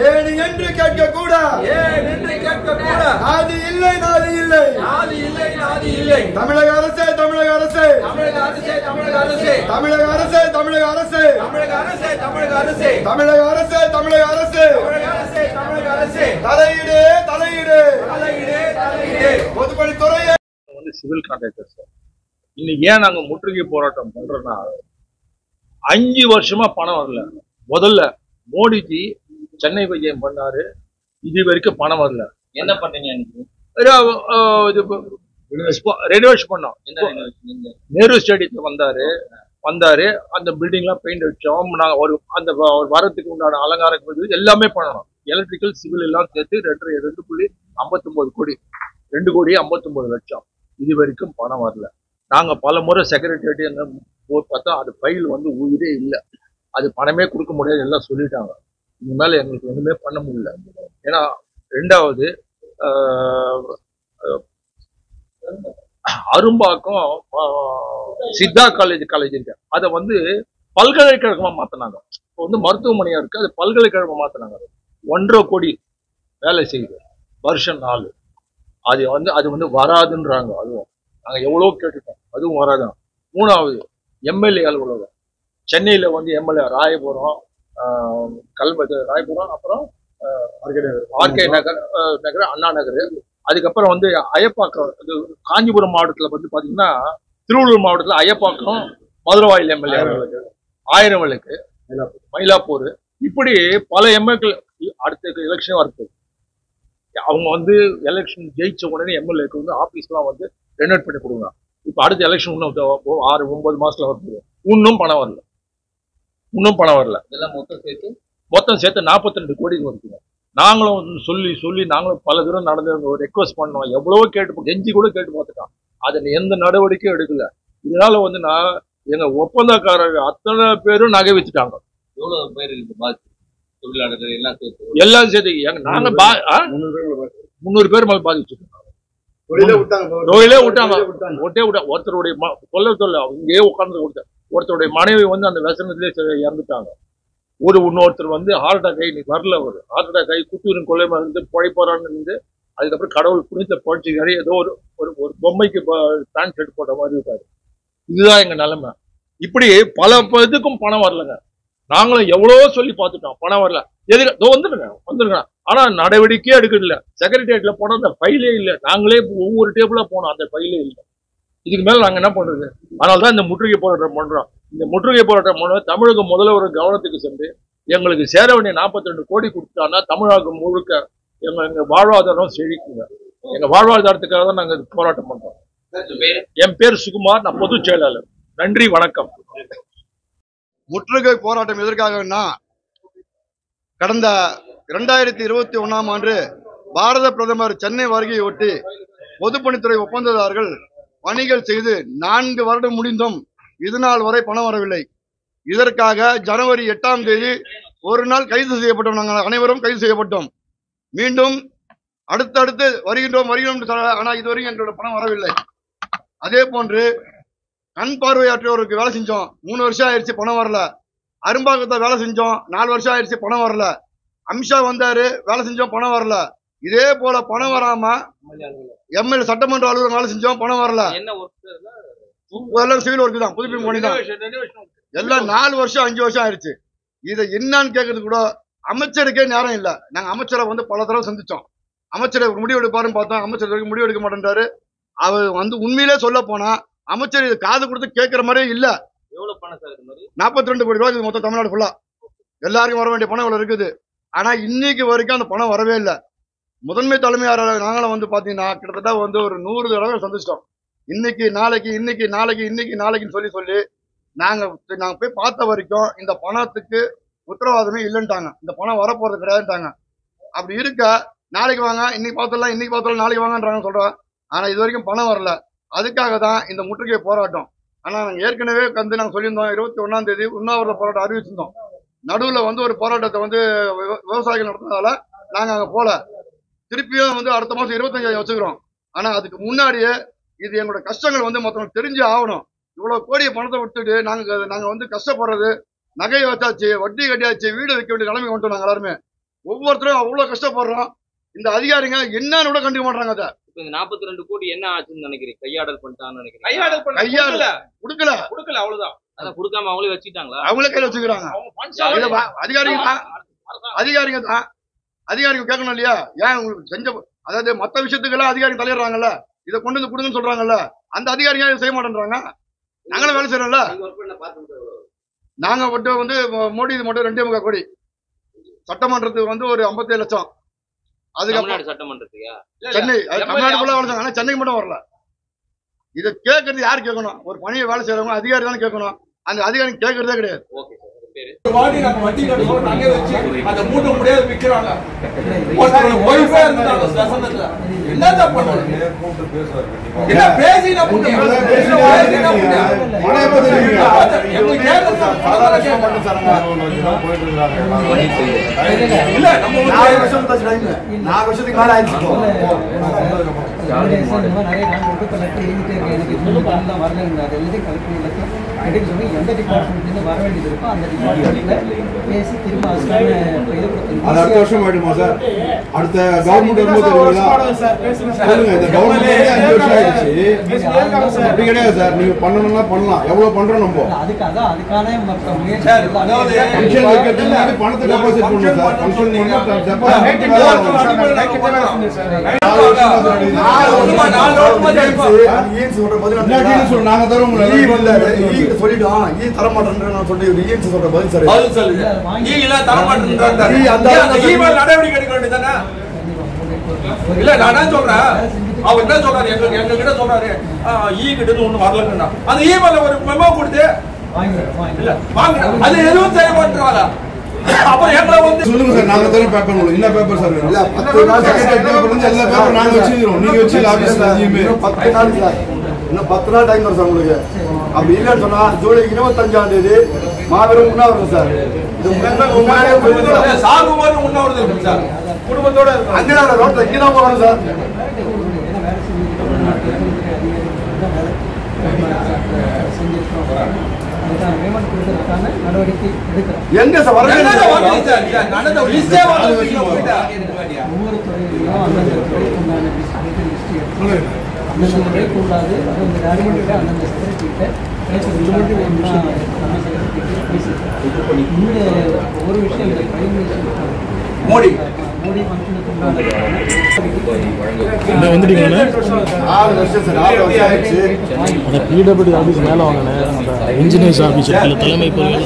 ஏன் என்று கேட்க கூட நாதி இல்லை நாதி இல்லை நாதி இல்லை தமிழக அரசே தமிழக அரசே தமிழக அரசே தமிழக அரசே தமிழக அரசே தமிழக அரசே தமிழக அரசே தமிழக அரசே தமிழக அரசே தமிழக அரசே தமிழக அரசே தமிழக அரசே தலையீடு தலையீடு தலையீடு தலையீடு பொதுப்பணித்துறையே சிவில் கான்ட்ராக்டர் சார். இன்னைக்கு ஏன் நாங்க முற்றுகை போராட்டம் பண்றோம்னா 5 வருஷமா பணம் வரல. முதல்ல மோடிஜி சென்னை விஜயம் பண்ணாரு, இது வரைக்கும் பணம் வரல. என்ன பண்றீங்க? ரெனோவேஷன் பண்ணோம். நேரு ஸ்டேடியத்துல வந்தாரு அந்த பில்டிங் எல்லாம் பெயிண்ட் அடிச்சோம். நாங்க அந்த வரத்துக்கு உண்டான அலங்காரம் எல்லாமே பண்ணணும். எலக்ட்ரிக்கல் சிவில் எல்லாம் சேர்த்து 2.59 கோடி 2,59,00,000. இது வரைக்கும் பணம் வரல. நாங்க பல முறை செக்ரட்டரியேட் பார்த்தா அது ஃபைல் உயிரே இல்லை, அது பணமே கொடுக்க முடியாது எல்லாம் சொல்லிட்டாங்க. இனிமேல எங்களுக்கு ஒண்ணுமே பண்ண முடியல. ஏன்னா ரெண்டாவது அரும்பாக்கம் சித்தா காலேஜ் இருக்கு, அதை பல்கலைக்கழகமா மாத்தினாங்க. இப்போ மருத்துவமனையா இருக்கு, அது பல்கலைக்கழகமா மாத்தினாங்க. 1.5 கோடி வேலை செய்யுது, வருஷம் 4. அது வராதுன்றாங்க. அதுவும் நாங்க எவ்வளவு கேட்டுட்டோம், அதுவும் வராதான். 3வது எம்எல்ஏ அலுவலகம் சென்னையில எம்எல்ஏ ராயபுரம், ராயபுரம், அப்புறம் ஆர்கே நகர், அண்ணா நகர், அதுக்கப்புறம் அயப்பாக்கம். காஞ்சிபுரம் மாவட்டத்துல பாத்தீங்கன்னா திருவள்ளூர் மாவட்டத்துல அயப்பாக்கம், மதுரவாயில் எம்எல்ஏ அலுவலகம், 1000 விளக்கு, மயிலாப்பூர், இப்படி பல எம்எல்ஏக்கள். அடுத்த எலெக்ஷன் வருது, அவங்க எலெக்ஷன் ஜெயிச்ச உடனே எம்எல்ஏக்கு ஆபீஸ்லாம் ரெனோவேட் பண்ணி கொடுங்க. இப்ப அடுத்த எலெக்ஷன் இன்னும் 6-9 மாசத்துல வருது, இன்னும் பணம் வரல. இதெல்லாம் மொத்தம் சேர்த்து 42 கோடி வருதுங்க. நாங்களும் சொல்லி நாங்களும் பல தூரம் நடந்து ரெக்வஸ்ட் பண்ணோம், எவ்வளவோ கேட்டு கெஞ்சி கூட கேட்டு பார்த்துட்டோம். அதை எந்த நடவடிக்கையும் எடுக்கல. இதனால நான் எங்க ஒப்பந்தக்காரர்கள் அத்தனை பேரும் நகை வச்சுட்டாங்க. எவ்வளவு பேர் பாதிச்சு தொழிலாளர்கள் எல்லாம் சேர்த்து நாங்க 300 பேர் மேல பாதிச்சுட்டோம். தொழிலே விட்டாங்க. ஒருத்தருடைய இங்கேயே உட்கார்ந்து ஒருத்தருடைய மனைவி அந்த விசனத்திலே இறந்துட்டாங்க. இன்னொருத்தர் ஹார்ட் அட்டாக் ஆகி வரல. ஒரு ஹார்ட் அட்டாக் ஆகி குத்தூரின் கொலை பழைப்பறான்னு அதுக்கப்புறம் கடவுள் புனித பழிச்சுக்காரு. ஏதோ ஒரு பொம்மைக்கு பேண்ட் ஷர்ட் போட்ட மாதிரி இருக்காரு. இதுதான் எங்க நிலைமை. இப்படி பல இதுக்கும் பணம் வரலங்க. நாங்களும் எவ்வளவோ சொல்லி பார்த்துட்டோம், பணம் வரல. வந்துருங்க. ஆனா நடவடிக்கையே எடுக்கல. செக்ரட்டரியேட்ல போனா அந்த ஃபைலே இல்லை. நாங்களே ஒவ்வொரு டேபிளா போனோம், அந்த ஃபைலே இல்லை. இதுக்கு மேல நாங்க என்ன பண்றது? அதனாலதான் இந்த முற்றுகை போராட்டம் பண்றோம். இந்த முற்றுகை போராட்டம் பண்ண தமிழக முதல்வர் கவனத்துக்கு சென்று எங்களுக்கு சேர வேண்டிய 42 கோடி கொடுத்தான்னா தமிழகம் முழுக்க எங்க வாழ்வாதாரம் செழிக்குங்க. எங்க வாழ்வாதாரத்துக்காக தான் நாங்க போராட்டம் பண்றோம். என் பேர் சுகுமார், நான் பொதுச் செயலாளர். நன்றி, வணக்கம். முற்றுகை போராட்டம் எதற்காகன்னா, கடந்த 2021ஆம் ஆண்டு பாரத பிரதமர் சென்னை வருகையொட்டி பொதுப்பணித்துறை ஒப்பந்ததாரர்கள் பணிகள் செய்து 4 வருடம் முடிந்தும் இதுநாள் வரை பணம் வரவில்லை. இதற்காக ஜனவரி 8ஆம் தேதி ஒரு நாள் கைது செய்யப்பட்டோம். நாங்கள் அனைவரும் கைது செய்யப்பட்டோம். மீண்டும் அடுத்தடுத்து வருகின்றோம். ஆனால் இதுவரைக்கும் எங்களோட பணம் வரவில்லை. அதே போன்று கண் பார்வையாற்றோருக்கு வேலை செஞ்சோம், 3 வருஷம் ஆயிடுச்சு, பணம் வரல. அரும்பாக்கத்தை வேலை செஞ்சோம், 4 வருஷம் ஆயிடுச்சு, பணம் வரல. அமித்ஷா வந்தாரு, வேலை செஞ்சோம், பணம் வரல. இதே போல பணம் வராம எம்எல்ஏ சட்டமன்ற அலுவலகம் வேலை செஞ்சோம், பணம் வரல. எல்லாம் சிவில் ஒர்க்கு தான், புதுப்பிப்பு பணி தான். எல்லாம் 4 வருஷம் 5 வருஷம் ஆயிடுச்சு. இதை என்னன்னு கேட்கறது கூட அமைச்சருக்கே நேரம் இல்லை. நாங்க அமைச்சரை பல தடவை சந்திச்சோம். அமைச்சரை முடிவு எடுப்பாருன்னு பார்த்தோம், அமைச்சர் முடிவு எடுக்க மாட்டேன்றாரு. அவர் உண்மையிலே சொல்ல போனா அமைச்சர் இது காது கொடுத்து கேட்கிற மாதிரியே இல்ல. எவ்வளவு பணம் சார்? இது மாதிரி 42 கோடி ரூபாய் மொத்தம் தமிழ்நாடு ஃபுல்லா எல்லாருக்கும் வர வேண்டிய பணம் இவ்வளவு இருக்குது. ஆனா இன்னைக்கு வரைக்கும் அந்த பணம் வரவே இல்லை. முதன்மை தலைமையாளர் நாங்களும் பாத்தீங்கன்னா கிட்டத்தட்ட ஒரு 100 தடவை சந்திச்சிட்டோம். இன்னைக்கு நாளைக்குன்னு சொல்லி நாங்க போய் பார்த்த வரைக்கும் இந்த பணத்துக்கு உத்தரவாதமே இல்லைன்ட்டாங்க. இந்த பணம் வரப்போறது கிடையாதுட்டாங்க. அப்படி இருக்க நாளைக்கு வாங்க, இன்னைக்கு பார்த்தலாம் நாளைக்கு வாங்கன்றாங்க சொல்றோம். ஆனா இது வரைக்கும் பணம் வரல. அதுக்காக தான் இந்த முற்றுகை போராட்டம். ஆனா நாங்க ஏற்கனவே நாங்க சொல்லியிருந்தோம், 21ஆம் தேதி உண்ணாவிரத போராட்டம் அறிவிச்சிருந்தோம். நடுவில் ஒரு போராட்டத்தை விவசாயிகள் நடத்தினதால நாங்க அங்க போல. திருப்பியும் அடுத்த மாசம் 25 வச்சுக்கிறோம். ஆனா அதுக்கு முன்னாடியே இது எங்களோட கஷ்டங்கள் மொத்தம் தெரிஞ்சு ஆகணும். இவ்வளவு கோடிய பணத்தை விட்டுட்டு நாங்க கஷ்டப்படுறது, நகையை வச்சாச்சு, வட்டி கட்டியாச்சு, வீடு வைக்க வேண்டிய நிலைமை வந்துட்டோம் நாங்க எல்லாருமே. ஒவ்வொருத்தரும் அவ்வளவு கஷ்டப்படுறோம். இந்த அதிகாரிங்க என்னன்னு கூட கண்டுக்க மாட்டாங்க. அதை இப்ப இந்த 42 கோடி என்ன ஆச்சுன்னு நினைக்கிறீங்க? கையாடல் பண்ணிட்டான்னு நினைக்கிறீங்க? கொடுக்கல அவ்வளவுதான். அதான் கொடுக்காம அவங்களே வச்சுட்டாங்களா? அவங்களே கையில வச்சுக்கிறாங்க. அதிகாரிங்க தான் அதிகாரிங்க கேட்கணும் இல்லையா? ஏன் உங்களுக்கு செஞ்ச அதாவது மத்த விஷயத்துக்கெல்லாம் அதிகாரிங்க தலையிடுறாங்கல்ல, இதை கொண்டு வந்து கொடுங்கன்னு சொல்றாங்கல்ல, அந்த அதிகாரிங்க இதை செய்ய மாட்டேன்றாங்க. நாங்களும் வேலை செய்யறோம்ல. நாங்க மட்டும் வந்து மோடி இது மட்டும் 2.25 கோடி, சட்டமன்றத்துக்கு வந்து ஒரு 57 லட்சம். அதுக்கப்புறம் சட்டமன்றத்துக்கா? சென்னை தமிழ்நாடு ஃபுல்லா வேலை செய்வாங்க, ஆனா சென்னைக்கு மட்டும் வரல. இதை கேட்கறது யாரு கேட்கணும்? ஒரு பணியை வேலை செய்யறவங்க அதிகாரி தானே கேட்கணும். அந்த அதிகாரி கேட்கறதே கிடையாது. வாடி நம்ம வட்டி கட்டுறோம், நாங்க வச்சு அந்த மூட்டை முடியாது விக்கிறாங்க. ஒய்ஃபே இருந்தாங்க ஸ்டேஷன்ல. என்னடா பண்ணுவாங்க? என்ன பேசினா புண்ணிய பேசினா புண்ணிய மழை பதிலுங்க. எங்களுக்கு கேக்குறது பணம் பண்ணி தரங்க. போயிட்டு இருக்காங்க. இல்ல நம்ம 4 வருஷம் தான் டைம். 4 வருஷத்துக்கு மேல ஆயிடுச்சு. நிறைய நான் கொடுத்து கலெக்டர் எழுதிட்டே இருக்கேன். எனக்கு இன்னும் பணம் தான் வரலங்க. அதை எழுதி கலெக்டர் எல்லாத்தையும் எடுக்க சொல்லி எந்த டிபார்ட்மெண்ட்லேருந்து வர வேண்டியது இருக்கோ அந்த டிபார்ட்மெண்ட்டில் பேசி திரும்ப அடுத்த வருஷம் ஆயிடுமா சார்? அடுத்த கவர்மெண்ட் வரும்போது சொல்லுங்க. இந்த கவர்மெண்ட் 5 வருஷம் ஆயிடுச்சு. அப்படி கிடையாது சார். நீங்க பண்ணணும்னா பண்ணலாம். எவ்வளவு பண்றோம் நம்ம அதுக்கான முயற்சி பணத்தை டெபாசிட் பண்ணணும் சார். ஃபங்க்ஷன் நாங்க தரோம் சொல்லிட்டோம். தர மாட்டேன் சொல்லி சொல்ற பதில் சார். நடவடிக்கை எடுக்க வேண்டியதானே? இல்ல நான் சொல்றேன். அவர் என்ன சொல்றாரு? எங்க கிட்ட சொல்றாரு கிட்ட ஒண்ணு வரலன்னா அந்த ஈமெயில ஒரு மெமோ கொடுத்து இல்ல வாங்க அது எதுவும் செய்ய மாட்டாங்க. அப்புறம் எங்களை வந்து சொல்லுங்க சார். நாங்க தரோம் பேப்பர். உங்களுக்கு என்ன பேப்பர் சார் வேணும்? இல்ல 10 நாள் செக்ரட்டரி எல்லா பேப்பர் நாங்க வச்சிரோம். நீங்க வச்சு ஆபீஸ்ல அதிகமே 10 நாள் சார். இன்னும் 10 நாள் டைம் வரும் சார் உங்களுக்கு. அப்படி இல்லைன்னு சொன்னா ஜூலை 25ஆம் தேதி மாபெரும் உண்ணாவிரதம் சார். இது சாகுமாறு உண்ணாவிரதம் இருக்கு சார். குடும்பத்தோட அங்கே ரோட்ல இங்கதான் போகணும் சார். நடவடிக்கை எடுக்கிறோம். எங்க சார் ஒவ்வொரு துறையிலையும் அந்தந்த துறைக்கு உண்டான லிஸ்ட் எடுத்து அந்தந்த துறைக்கு உள்ளாது அந்த டாக்குமெண்ட்டை அந்தந்த செக்ரட்டரிகிட்ட ஒவ்வொரு விஷயம் இந்த பிரைம் மினிஸ்டர் மோடி ஃபங்க்ஷனுக்கு பிடபிள்யூ ஆஃபீஸ் மேலே வாங்கினேன். இன்ஜினியர்ஸ் ஆஃபீஸ் தலைமை பொருள்